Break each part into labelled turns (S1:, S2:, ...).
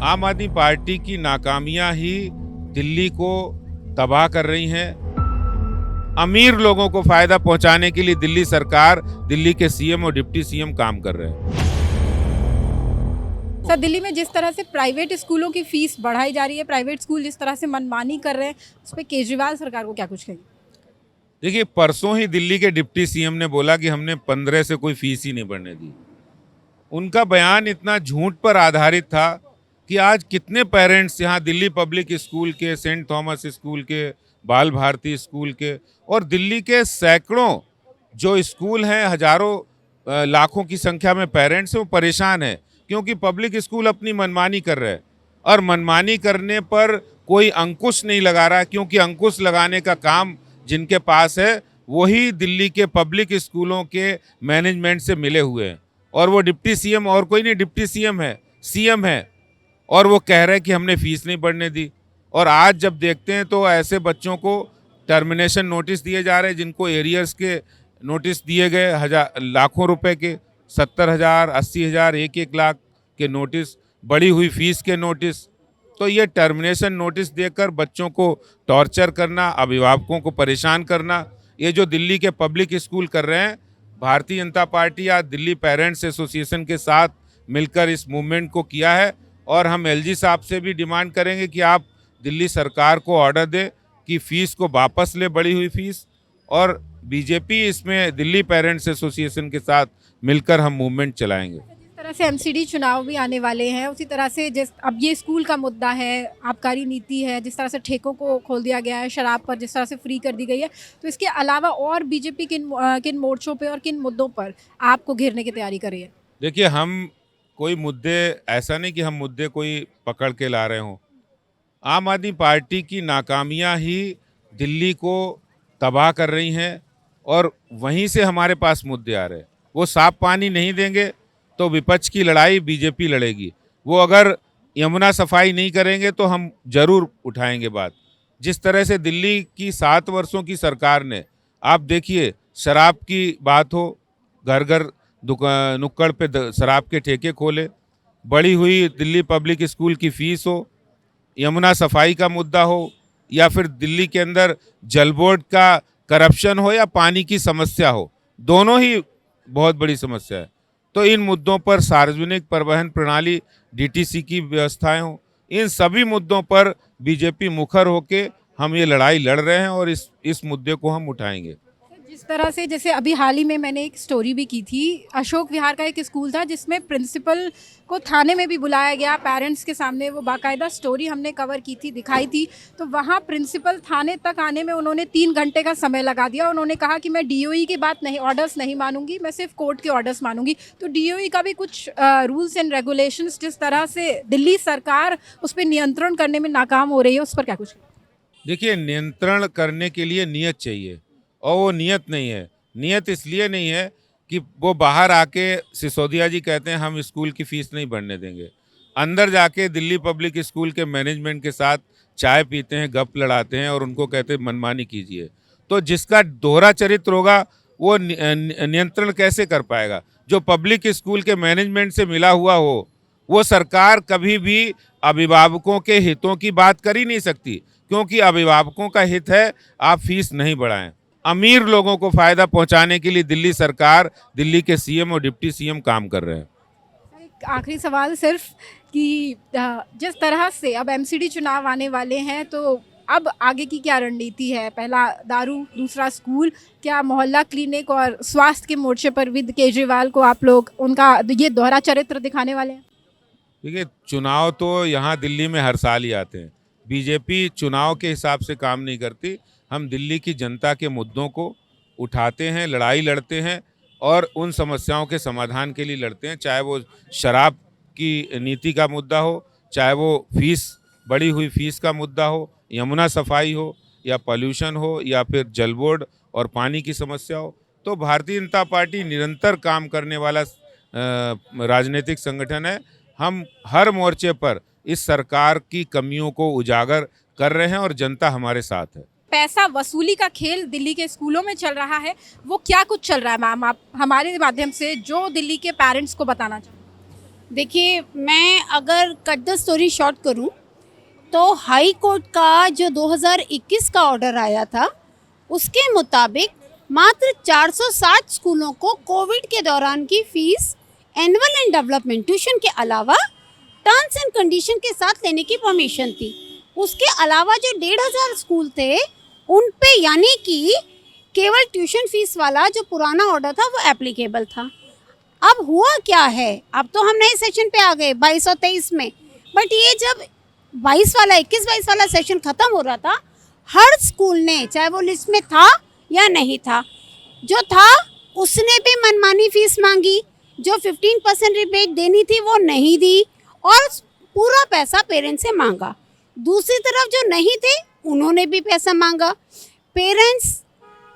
S1: आम आदमी पार्टी की नाकामियां ही दिल्ली को तबाह कर रही हैं। अमीर लोगों को फायदा पहुंचाने के लिए दिल्ली सरकार, दिल्ली के सीएम और डिप्टी सीएम काम कर रहे हैं।
S2: सर, दिल्ली में जिस तरह से प्राइवेट स्कूलों की फीस बढ़ाई जा रही है, प्राइवेट स्कूल जिस तरह से मनमानी कर रहे हैं, उस पर केजरीवाल सरकार को क्या कुछ कहेंगे?
S1: देखिए, परसों ही दिल्ली के डिप्टी सीएम ने बोला कि हमने 15 से कोई फीस ही नहीं बढ़ने दी। उनका बयान इतना झूठ पर आधारित था कि आज कितने पेरेंट्स यहाँ दिल्ली पब्लिक स्कूल के, सेंट थॉमस स्कूल के, बाल भारती स्कूल के और दिल्ली के सैकड़ों जो स्कूल हैं, हजारों लाखों की संख्या में पेरेंट्स हैं, वो परेशान हैं क्योंकि पब्लिक स्कूल अपनी मनमानी कर रहे हैं और मनमानी करने पर कोई अंकुश नहीं लगा रहा है, क्योंकि अंकुश लगाने का काम जिनके पास है वही दिल्ली के पब्लिक स्कूलों के मैनेजमेंट से मिले हुए हैं और वो डिप्टी सीएम और कोई नहीं, डिप्टी सीएम है, सीएम है और वो कह रहे हैं कि हमने फीस नहीं बढ़ने दी। और आज जब देखते हैं तो ऐसे बच्चों को टर्मिनेशन नोटिस दिए जा रहे हैं जिनको एरियर्स के नोटिस दिए गए लाखों रुपए के, 70,000, 80,000, 1-1 लाख के नोटिस, बढ़ी हुई फीस के नोटिस। तो ये टर्मिनेशन नोटिस देकर बच्चों को टॉर्चर करना, अभिभावकों को परेशान करना, ये जो दिल्ली के पब्लिक स्कूल कर रहे हैं, भारतीय जनता पार्टी या दिल्ली पेरेंट्स एसोसिएशन के साथ मिलकर इस मूवमेंट को किया है और हम एलजी साहब से भी डिमांड करेंगे कि आप दिल्ली सरकार को ऑर्डर दें कि फ़ीस को वापस ले, बढ़ी हुई फ़ीस, और बीजेपी इसमें दिल्ली पेरेंट्स एसोसिएशन के साथ मिलकर हम मूवमेंट चलाएंगे।
S2: जिस तरह से एमसीडी चुनाव भी आने वाले हैं, उसी तरह से जिस अब ये स्कूल का मुद्दा है, आबकारी नीति है, जिस तरह से ठेकों को खोल दिया गया है, शराब पर जिस तरह से फ्री कर दी गई है, तो इसके अलावा और बीजेपी किन मोर्चों पे और किन मुद्दों पर आपको घेरने की तैयारी कर रही है?
S1: देखिए, हम कोई मुद्दे, ऐसा नहीं कि हम मुद्दे कोई पकड़ के ला रहे हों। आम आदमी पार्टी की नाकामियां ही दिल्ली को तबाह कर रही हैं और वहीं से हमारे पास मुद्दे आ रहे हैं। वो साफ पानी नहीं देंगे तो विपक्ष की लड़ाई बीजेपी लड़ेगी। वो अगर यमुना सफाई नहीं करेंगे तो हम जरूर उठाएंगे बात। जिस तरह से दिल्ली की 7 वर्षों की सरकार ने, आप देखिए, शराब की बात हो, घर घर नुक्कड़ पे शराब के ठेके खोले, बढ़ी हुई दिल्ली पब्लिक स्कूल की फीस हो, यमुना सफाई का मुद्दा हो, या फिर दिल्ली के अंदर जल बोर्ड का करप्शन हो या पानी की समस्या हो, दोनों ही बहुत बड़ी समस्या है। तो इन मुद्दों पर, सार्वजनिक परिवहन प्रणाली डीटीसी की व्यवस्थाएं हो, इन सभी मुद्दों पर बीजेपी मुखर होके हम ये लड़ाई लड़ रहे हैं और इस मुद्दे को हम उठाएंगे।
S2: जिस तरह से, जैसे अभी हाल ही में मैंने एक स्टोरी भी की थी, अशोक विहार का एक स्कूल था जिसमें प्रिंसिपल को थाने में भी बुलाया गया, पेरेंट्स के सामने, वो बाकायदा स्टोरी हमने कवर की थी, दिखाई थी। तो वहाँ प्रिंसिपल थाने तक आने में उन्होंने 3 घंटे का समय लगा दिया। उन्होंने कहा कि मैं डीओई की बात नहीं, ऑर्डर्स नहीं मानूंगी, मैं सिर्फ कोर्ट के ऑर्डर्स मानूंगी। तो डीओई का भी कुछ रूल्स एंड रेगुलेशंस जिस तरह से दिल्ली सरकार उस पर नियंत्रण करने में नाकाम हो रही है, उस पर क्या कुछ?
S1: देखिए, नियंत्रण करने के लिए नियत चाहिए और वो नियत नहीं है। नियत इसलिए नहीं है कि वो बाहर आके सिसोदिया जी कहते हैं हम स्कूल की फ़ीस नहीं बढ़ने देंगे, अंदर जाके दिल्ली पब्लिक स्कूल के मैनेजमेंट के साथ चाय पीते हैं, गप लड़ाते हैं और उनको कहते हैं मनमानी कीजिए। तो जिसका दोहरा चरित्र होगा वो नियंत्रण कैसे कर पाएगा? जो पब्लिक स्कूल के मैनेजमेंट से मिला हुआ हो, वो सरकार कभी भी अभिभावकों के हितों की बात कर ही नहीं सकती, क्योंकि अभिभावकों का हित है आप फीस नहीं बढ़ाएं। अमीर लोगों को फायदा पहुंचाने के लिए दिल्ली सरकार, दिल्ली के सीएम और डिप्टी सीएम काम कर रहे हैं।
S2: एक आखिरी सवाल सिर्फ कि जिस तरह से अब एमसीडी चुनाव आने वाले हैं, तो अब आगे की क्या रणनीति है? पहला दारू, दूसरा स्कूल, क्या मोहल्ला क्लिनिक और स्वास्थ्य के मोर्चे पर भी केजरीवाल को आप लोग उनका ये दोहरा चरित्र दिखाने वाले हैं?
S1: देखिए, चुनाव तो यहाँ दिल्ली में हर साल ही आते हैं। बीजेपी चुनाव के हिसाब से काम नहीं करती। हम दिल्ली की जनता के मुद्दों को उठाते हैं, लड़ाई लड़ते हैं और उन समस्याओं के समाधान के लिए लड़ते हैं, चाहे वो शराब की नीति का मुद्दा हो, चाहे वो फीस, बढ़ी हुई फीस का मुद्दा हो, यमुना सफाई हो, या पॉल्यूशन हो, या फिर जल बोर्ड और पानी की समस्या हो। तो भारतीय जनता पार्टी निरंतर काम करने वाला राजनीतिक संगठन है। हम हर मोर्चे पर इस सरकार की कमियों को उजागर कर रहे हैं और जनता हमारे साथ है।
S2: पैसा वसूली का खेल दिल्ली के स्कूलों में चल रहा है, वो क्या कुछ चल रहा है मैम, आप हमारे माध्यम से जो दिल्ली के पेरेंट्स को बताना चाहें?
S3: देखिए, मैं अगर कट द स्टोरी शॉर्ट करूं तो हाई कोर्ट का जो 2021 का ऑर्डर आया था उसके मुताबिक मात्र 460 स्कूलों को कोविड के दौरान की fees annual and development tuition के अलावा टर्म्स एंड कंडीशन के साथ लेने की परमिशन थी। उसके अलावा जो 1,500 स्कूल थे उन पे यानी कि केवल ट्यूशन फीस वाला जो पुराना ऑर्डर था वो एप्लीकेबल था। अब हुआ क्या है, अब तो हम नए सेशन पे आ गए 22 और 23 में, बट ये जब 21 वाला सेशन खत्म हो रहा था, हर स्कूल ने, चाहे वो लिस्ट में था या नहीं था, जो था उसने भी मनमानी फीस मांगी। जो 15% रिबेट देनी थी वो नहीं दी और पूरा पैसा पेरेंट्स से मांगा। दूसरी तरफ जो नहीं थे उन्होंने भी पैसा मांगा। पेरेंट्स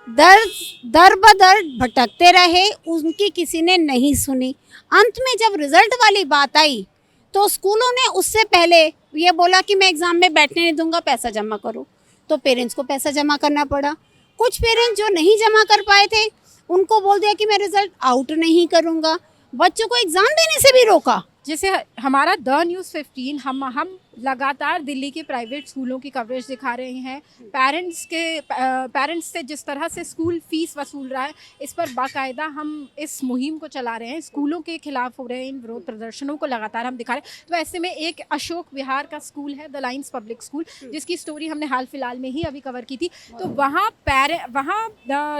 S3: दर बदर भटकते रहे, उनकी किसी ने नहीं सुनी। अंत में जब रिजल्ट वाली बात आई तो स्कूलों ने उससे पहले ये बोला कि मैं एग्ज़ाम में बैठने नहीं दूंगा, पैसा जमा करो। तो पेरेंट्स को पैसा जमा करना पड़ा। कुछ पेरेंट्स जो नहीं जमा कर पाए थे उनको बोल दिया कि मैं रिजल्ट आउट नहीं करूंगा। बच्चों को एग्ज़ाम देने से भी रोका।
S2: जैसे हमारा द न्यूज़ 15 हम लगातार दिल्ली के प्राइवेट स्कूलों की कवरेज दिखा रहे हैं। पेरेंट्स से जिस तरह से स्कूल फीस वसूल रहा है, इस पर बाकायदा हम इस मुहिम को चला रहे हैं। स्कूलों के खिलाफ हो रहे इन विरोध प्रदर्शनों को लगातार हम दिखा रहे हैं। तो ऐसे में एक अशोक विहार का स्कूल है, द लाइन्स पब्लिक स्कूल, जिसकी स्टोरी हमने हाल फिलहाल में ही अभी कवर की थी। तो वहाँ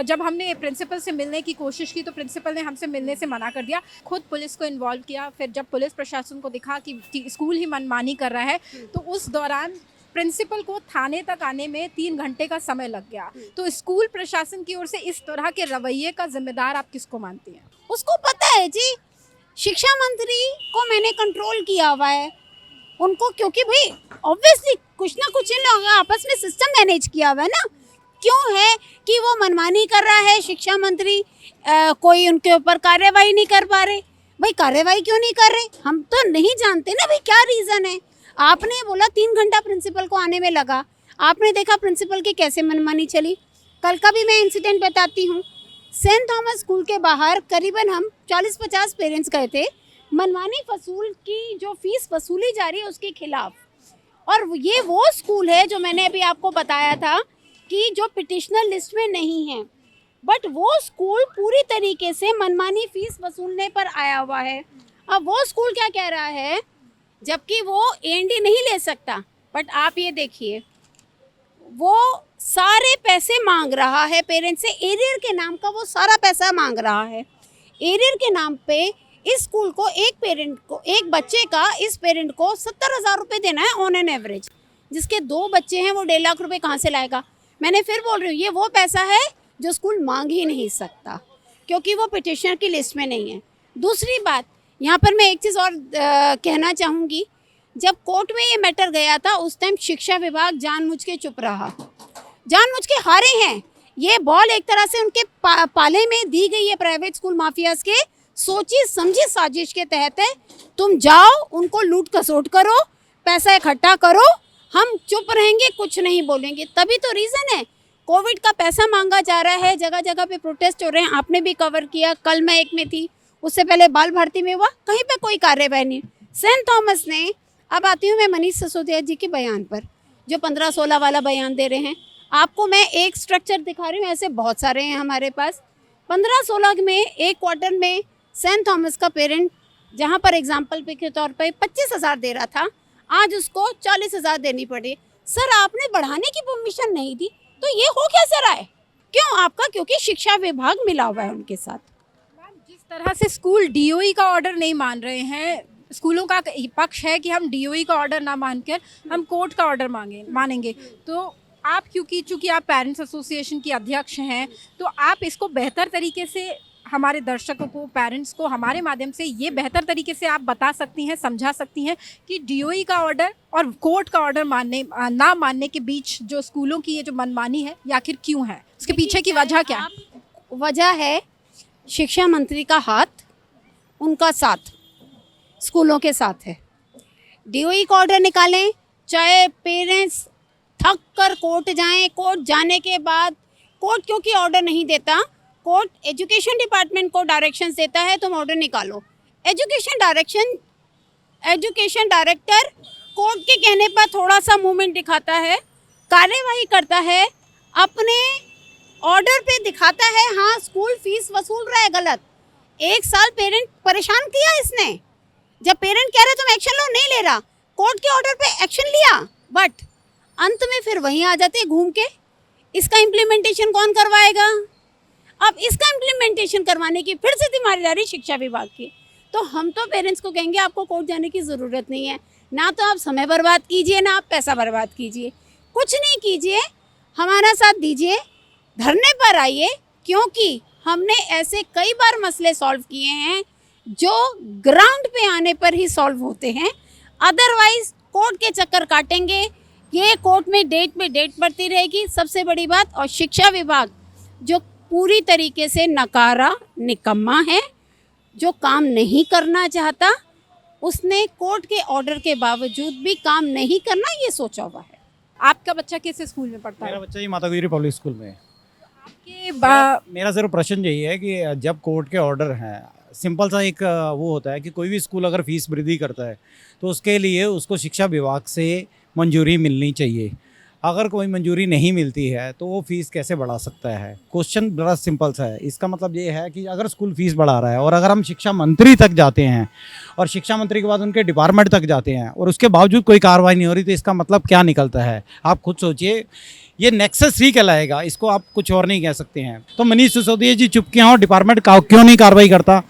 S2: जब हमने प्रिंसिपल से मिलने की कोशिश की तो प्रिंसिपल ने हमसे मिलने से मना कर दिया। खुद पुलिस को इन्वॉल्व किया। फिर जब पुलिस प्रशासन को दिखा कि स्कूल ही मनमानी कर रहा है, तो उस दौरान प्रिंसिपल को थाने तक आने में 3 घंटे का समय लग गया। तो स्कूल प्रशासन की ओर से इस तरह के रवैये का जिम्मेदार आप किसको मानती हैं?
S3: उसको पता है जी, शिक्षा मंत्री को मैंने कंट्रोल किया हुआ है उनको, क्योंकि भाई ऑब्वियसली कुछ ना कुछ इन लोगों ने आपस में सिस्टम मैनेज किया हुआ है ना। क्यों है कि वो मनमानी कर रहा है शिक्षा मंत्री, कोई उनके ऊपर कार्रवाई नहीं कर पा रहे। भाई कार्रवाई क्यों नहीं कर रहे, हम तो नहीं जानते ना भाई क्या रीज़न है। आपने बोला 3 घंटा प्रिंसिपल को आने में लगा, आपने देखा प्रिंसिपल की कैसे मनमानी चली। कल का भी मैं इंसिडेंट बताती हूँ। सेंट थॉमस स्कूल के बाहर करीबन हम 40-50 पेरेंट्स गए थे मनमानी फसूल की जो फीस वसूली जा रही है उसके खिलाफ। और ये वो स्कूल है जो मैंने अभी आपको बताया था कि जो पिटिशनर लिस्ट में नहीं है, बट वो स्कूल पूरी तरीके से मनमानी फीस वसूलने पर आया हुआ है। अब वो स्कूल क्या कह रहा है, जबकि वो एएनडी नहीं ले सकता, बट आप ये देखिए वो सारे पैसे मांग रहा है पेरेंट्स से। एरियर के नाम का वो सारा पैसा मांग रहा है। एरियर के नाम पे इस स्कूल को एक बच्चे का इस पेरेंट को 70,000 रुपये देना है ऑन एन एवरेज। जिसके 2 बच्चे हैं वो 1.5 लाख रुपए कहाँ से लाएगा। मैंने फिर बोल रही हूँ, ये वो पैसा है जो स्कूल मांग ही नहीं सकता क्योंकि वो पिटिशनर की लिस्ट में नहीं है। दूसरी बात, यहाँ पर मैं एक चीज़ और कहना चाहूँगी। जब कोर्ट में ये मैटर गया था उस टाइम शिक्षा विभाग जानबूझ के चुप रहा, जानबूझ के हारे हैं। ये बॉल एक तरह से उनके पाले में दी गई है प्राइवेट स्कूल माफियाज के सोची समझी साजिश के तहत है। तुम जाओ उनको लूट खसोट करो, पैसा इकट्ठा करो, हम चुप रहेंगे, कुछ नहीं बोलेंगे। तभी तो रीज़न है कोविड का पैसा मांगा जा रहा है, जगह जगह पे प्रोटेस्ट हो रहे हैं। आपने भी कवर किया, कल मैं एक में थी, उससे पहले बाल भारती में हुआ, कहीं पे कोई कार्यवाही नहीं। सेंट थॉमस ने, अब आती हूँ मैं मनीष सिसोदिया जी के बयान पर, जो 15-16 वाला बयान दे रहे हैं। आपको मैं एक स्ट्रक्चर दिखा रही हूँ, ऐसे बहुत सारे हैं हमारे पास। 15-16 में एक क्वार्टर में सेंट थॉमस का पेरेंट जहाँ पर एग्जाम्पल पे के तौर पर 25,000 दे रहा था, आज उसको 40,000 देनी पड़ी। सर आपने बढ़ाने की परमिशन नहीं दी, तो ये हो कैसे रहा है? क्यों आपका? क्योंकि शिक्षा विभाग मिला हुआ है उनके साथ।
S2: जिस तरह से स्कूल डीओई का ऑर्डर नहीं मान रहे हैं, स्कूलों का पक्ष है कि हम डीओई का ऑर्डर ना मानकर हम कोर्ट का ऑर्डर मानेंगे। तो आप चूँकि आप पेरेंट्स एसोसिएशन की अध्यक्ष हैं, तो आप इसको बेहतर तरीके से हमारे दर्शकों को, पेरेंट्स को हमारे माध्यम से ये बेहतर तरीके से आप बता सकती हैं, समझा सकती हैं कि डीओई का ऑर्डर और कोर्ट का ऑर्डर ना मानने के बीच जो स्कूलों की ये जो मनमानी है, ये आखिर क्यों है? उसके पीछे की वजह क्या है?
S3: वजह है शिक्षा मंत्री का हाथ, उनका साथ स्कूलों के साथ है। डीओई का ऑर्डर निकालें, चाहे पेरेंट्स थक कर कोर्ट जाएं, कोर्ट जाने के बाद कोर्ट क्योंकि ऑर्डर नहीं देता, कोर्ट एजुकेशन डिपार्टमेंट को डायरेक्शंस देता है, तुम ऑर्डर निकालो। Education direction education director court के कहने पर थोड़ा सा मूवमेंट दिखाता है, कार्यवाही करता है, अपने ऑर्डर पे दिखाता है हाँ स्कूल फीस वसूल रहा है गलत। 1 साल पेरेंट परेशान किया इसने, जब पेरेंट कह रहे तुम एक्शन लो, नहीं ले रहा, कोर्ट के ऑर्डर पे एक्शन लिया, बट अंत में फिर वहीं आ जाते हैं घूम के। इसका इम्प्लीमेंटेशन कौन करवाएगा? अब इसका इम्प्लीमेंटेशन करवाने की फिर से जिम्मेदारी शिक्षा विभाग की। तो हम तो पेरेंट्स को कहेंगे आपको कोर्ट जाने की ज़रूरत नहीं है, ना तो आप समय बर्बाद कीजिए, ना आप पैसा बर्बाद कीजिए, कुछ नहीं कीजिए, हमारा साथ दीजिए, धरने पर आइए, क्योंकि हमने ऐसे कई बार मसले सॉल्व किए हैं जो ग्राउंड पे आने पर ही सॉल्व होते हैं। अदरवाइज कोर्ट के चक्कर काटेंगे, ये कोर्ट में डेट पे डेट बढ़ती रहेगी, सबसे बड़ी बात। और शिक्षा विभाग जो पूरी तरीके से नकारा निकम्मा है, जो काम नहीं करना चाहता, उसने कोर्ट के ऑर्डर के बावजूद भी काम नहीं करना ये सोचा हुआ है।
S2: आपका बच्चा किस स्कूल में पढ़ता
S4: मेरा
S2: है?
S4: बच्चा ही माता गुजरी पब्लिक स्कूल में है।
S2: आपके
S4: मेरा सिर्फ प्रश्न यही है कि जब कोर्ट के ऑर्डर हैं, सिंपल सा एक वो होता है कि कोई भी स्कूल अगर फीस वृद्धि करता है तो उसके लिए उसको शिक्षा विभाग से मंजूरी मिलनी चाहिए। अगर कोई मंजूरी नहीं मिलती है तो वो फीस कैसे बढ़ा सकता है? क्वेश्चन बड़ा सिंपल सा है। इसका मतलब ये है कि अगर स्कूल फीस बढ़ा रहा है और अगर हम शिक्षा मंत्री तक जाते हैं और शिक्षा मंत्री के बाद उनके डिपार्टमेंट तक जाते हैं और उसके बावजूद कोई कार्रवाई नहीं हो रही, तो इसका मतलब क्या निकलता है? आप खुद सोचिए, ये नेक्सस ही कहलाएगा, इसको आप कुछ और नहीं कह सकते हैं। तो मनीष सिसोदिया जी चुप क्यों और डिपार्टमेंट क्यों नहीं कार्रवाई करता?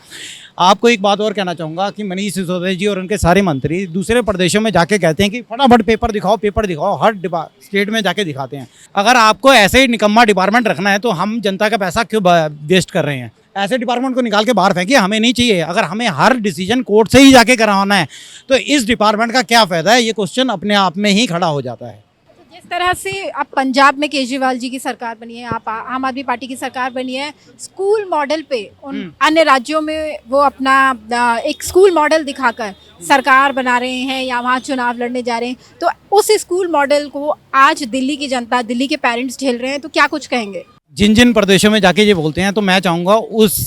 S4: आपको एक बात और कहना चाहूँगा कि मनीष सिसोदिया जी और उनके सारे मंत्री दूसरे प्रदेशों में जाके कहते हैं कि फटाफट पेपर दिखाओ, हर स्टेट में जाके दिखाते हैं। अगर आपको ऐसे ही निकम्मा डिपार्टमेंट रखना है तो हम जनता का पैसा क्यों वेस्ट कर रहे हैं? ऐसे डिपार्टमेंट को निकाल के बाहर फेंकिए, हमें नहीं चाहिए। अगर हमें हर डिसीजन कोर्ट से ही जाके करवाना है तो इस डिपार्टमेंट का क्या फ़ायदा है? ये क्वेश्चन अपने आप में ही खड़ा हो जाता है।
S2: जिस तरह से अब पंजाब में केजरीवाल जी की सरकार बनी है, आप आम आदमी पार्टी की सरकार बनी है, स्कूल मॉडल पे उन अन्य राज्यों में वो अपना एक स्कूल मॉडल दिखाकर सरकार बना रहे हैं या वहाँ चुनाव लड़ने जा रहे हैं, तो उस स्कूल मॉडल को आज दिल्ली की जनता, दिल्ली के पेरेंट्स झेल रहे हैं, तो क्या कुछ कहेंगे?
S4: जिन जिन प्रदेशों में जाके ये बोलते हैं, तो मैं चाहूँगा उस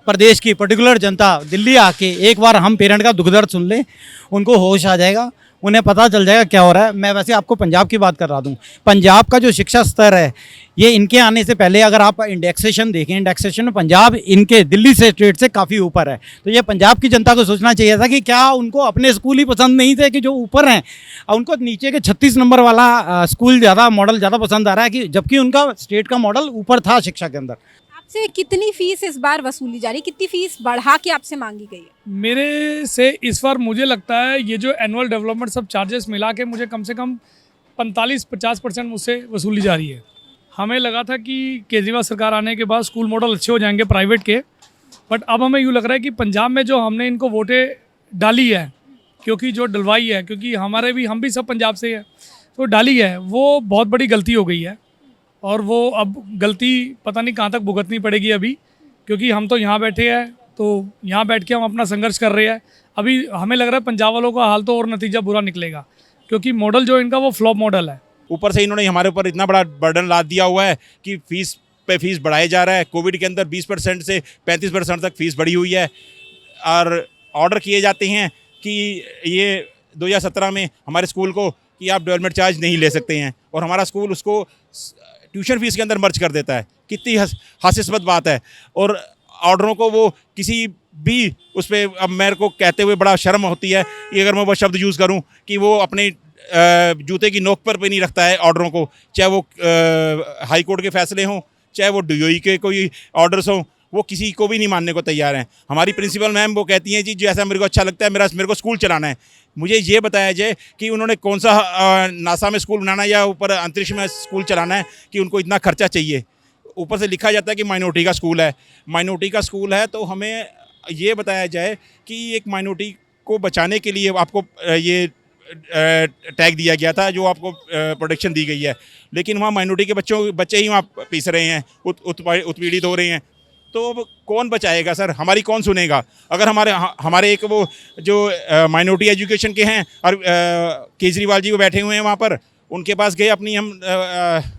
S4: प्रदेश की पर्टिकुलर जनता दिल्ली आके एक बार हम पेरेंट का दुख दर्द सुन ले, उनको होश आ जाएगा, उन्हें पता चल जाएगा क्या हो रहा है। मैं वैसे आपको पंजाब की बात कर रहा दूँ। पंजाब का जो शिक्षा स्तर है, ये इनके आने से पहले अगर आप इंडेक्सेशन देखें, इंडेक्सेशन में पंजाब इनके दिल्ली से स्टेट से काफ़ी ऊपर है। तो ये पंजाब की जनता को सोचना चाहिए था कि क्या उनको अपने स्कूल ही पसंद नहीं थे कि जो ऊपर हैं, उनको नीचे के 36 नंबर वाला स्कूल ज़्यादा मॉडल ज़्यादा पसंद आ रहा है, कि जबकि उनका स्टेट का मॉडल ऊपर था शिक्षा के अंदर।
S2: आपसे कितनी फीस इस बार वसूली जा रही है? कितनी फीस बढ़ा के आपसे मांगी गई है?
S5: मेरे से इस बार मुझे लगता है ये जो एनुअल डेवलपमेंट सब चार्जेस मिला के मुझे कम से कम 45-50% मुझसे वसूली जा रही है। हमें लगा था कि केजरीवाल सरकार आने के बाद स्कूल मॉडल अच्छे हो जाएंगे प्राइवेट के, बट अब हमें यूँ लग रहा है कि पंजाब में जो हमने इनको वोटें डाली है, क्योंकि जो डलवाई है, क्योंकि हम भी सब पंजाब से है, तो डाली है, वो बहुत बड़ी गलती हो गई है। और वो अब गलती पता नहीं कहाँ तक भुगतनी पड़ेगी अभी, क्योंकि हम तो यहाँ बैठे हैं, तो यहाँ बैठ के हम अपना संघर्ष कर रहे हैं। अभी हमें लग रहा है पंजाब वालों का हाल तो और नतीजा बुरा निकलेगा, क्योंकि मॉडल जो इनका वो फ्लॉप मॉडल है।
S6: ऊपर से इन्होंने हमारे ऊपर इतना बड़ा बर्डन लाद दिया हुआ है कि फीस पे फीस बढ़ाया जा रहा है। कोविड के अंदर 20% से 35% तक फीस बढ़ी हुई है, और ऑर्डर किए जाते हैं कि ये 2017 में हमारे स्कूल को कि आप डेवलपमेंट चार्ज नहीं ले सकते हैं, और हमारा स्कूल उसको ट्यूशन फीस के अंदर मर्ज कर देता है। कितनी हास्यास्पद बात है। और ऑर्डरों को वो किसी भी उस पर, अब मेरे को कहते हुए बड़ा शर्म होती है कि अगर मैं वो शब्द यूज़ करूं, कि वो अपने जूते की नोक पर भी नहीं रखता है ऑर्डरों को, चाहे वो हाई कोर्ट के फैसले हों, चाहे वो DOE के कोई ऑर्डर्स हों, वो किसी को भी नहीं मानने को तैयार हैं। हमारी प्रिंसिपल मैम वो कहती हैं जी जैसा मेरे को अच्छा लगता है, मेरे को स्कूल चलाना है। मुझे ये बताया जाए कि उन्होंने कौन सा नासा में स्कूल बनाना है या ऊपर अंतरिक्ष में स्कूल चलाना है कि उनको इतना खर्चा चाहिए। ऊपर से लिखा जाता है कि माइनॉरिटी का स्कूल है। माइनॉरिटी का स्कूल है तो हमें ये बताया जाए कि एक माइनॉरिटी को बचाने के लिए आपको ये टैग दिया गया था, जो आपको प्रोटेक्शन दी गई है, लेकिन वहाँ माइनॉरिटी के बच्चे ही वहाँ पीस रहे हैं, उत्पीड़ित हो रहे हैं। तो अब कौन बचाएगा सर? हमारी कौन सुनेगा? अगर हमारे एक वो जो माइनॉरिटी एजुकेशन के हैं और केजरीवाल जी वो बैठे हुए हैं वहाँ पर, उनके पास गए अपनी हम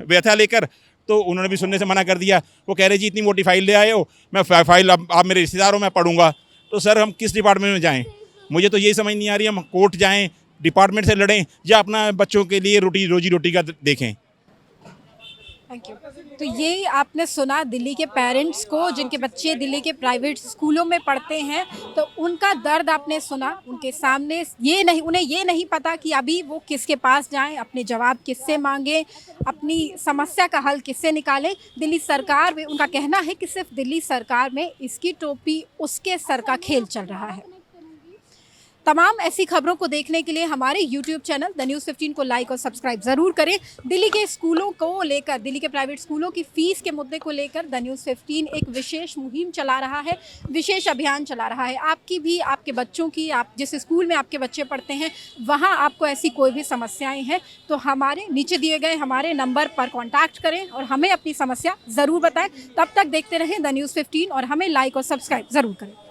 S6: व्यथा लेकर, तो उन्होंने भी सुनने से मना कर दिया। वो कह रहे जी इतनी मोटी फाइल ले आए हो, मैं फाइल आप मेरे रिश्तेदार हो, मैं पढ़ूंगा। तो सर हम किस डिपार्टमेंट में जाएं? मुझे तो यही समझ नहीं आ रही, हम कोर्ट जाएं, डिपार्टमेंट से लड़ें या अपना बच्चों के लिए रोजी रोटी का देखें।
S2: Thank you. तो ये आपने सुना दिल्ली के पेरेंट्स को जिनके बच्चे दिल्ली के प्राइवेट स्कूलों में पढ़ते हैं, तो उनका दर्द आपने सुना। उनके सामने उन्हें ये नहीं पता कि अभी वो किसके पास जाएं, अपने जवाब किससे मांगें, अपनी समस्या का हल किससे निकालें। दिल्ली सरकार में उनका कहना है कि सिर्फ दिल्ली सरकार में इसकी टोपी उसके सर का खेल चल रहा है। तमाम ऐसी खबरों को देखने के लिए हमारे YouTube चैनल द न्यूज़ 15 को लाइक और सब्सक्राइब ज़रूर करें। दिल्ली के स्कूलों को लेकर, दिल्ली के प्राइवेट स्कूलों की फ़ीस के मुद्दे को लेकर द न्यूज़ 15 एक विशेष मुहिम चला रहा है, विशेष अभियान चला रहा है। आपकी भी, आपके बच्चों की, आप जिस स्कूल में आपके बच्चे पढ़ते हैं वहाँ आपको ऐसी कोई भी समस्याएँ हैं तो हमारे नीचे दिए गए हमारे नंबर पर कॉन्टैक्ट करें और हमें अपनी समस्या ज़रूर बताएँ। तब तक देखते रहें द न्यूज़ 15 और हमें लाइक और सब्सक्राइब ज़रूर करें।